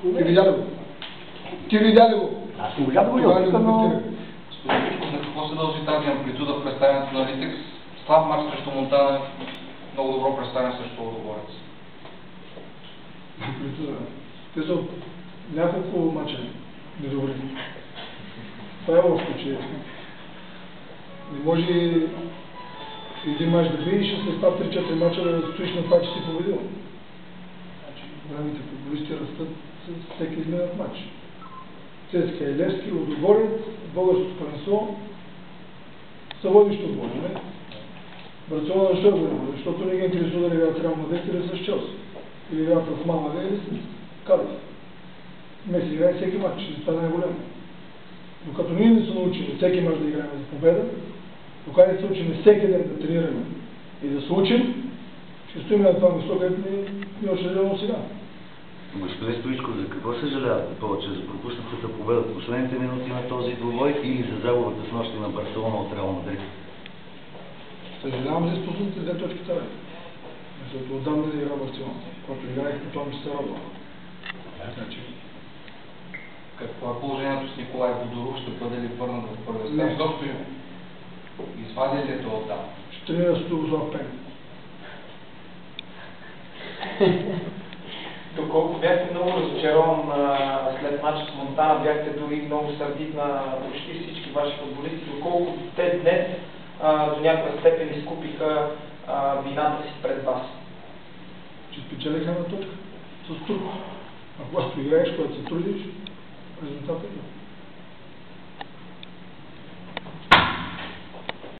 Ти видя ли го? Ти видя ли го? Аз не видя да го опитам, но... На какво се дължи тази амплитуда в представянето на Литекс? Слаб мач срещу Монтана, много добро представяне срещу Лудогорец. Амплитуда. Те са няколко мача недобри. Това е лошо, че не може един мач да видиш, а след това 3-4 мача да стоиш на това, че си победил. Големите футболисти растат с всеки изминат матч. ЦСКА и Левски, Лудогорец, българското първенство са водещи отбори, не? Барселона защо го няма? Защото не ги интересува да играят с Реал Мадрид или с Челси. Или играят с Малага или с Кадис. Меси играе всеки матч, и това не е големо. Докато ние не се научим всеки мач да играем за победа, докато не се учим всеки ден да тренираме и да се учим, ще стоим на това место, където ни още зелено сега. Господин Стоичков, за какво съжалявате повече? За пропуснатата победа в последните минути на този двубой или за загубата с нощи на Барселона от Реал Мадрид? Съжалявам за изпуснатите две точки това. Защото отдавна не игра Барселона. Когато играех, това ми се радва. Значи... Какво е положението с Николай Водоров? Ще бъде ли върнат в първия състав? Не. Изобщо извади ли това от там? Ще тренира с Тугослав Пен. Доколко бяхте много разочарован след матча с Монтана, бяхте дори много сърдит на почти всички ваши футболисти, доколко те днес до някаква степен изкупиха вината си пред вас? Че спечелиха на точка с труд. А когато играеш, когато се трудиш, резултатът е.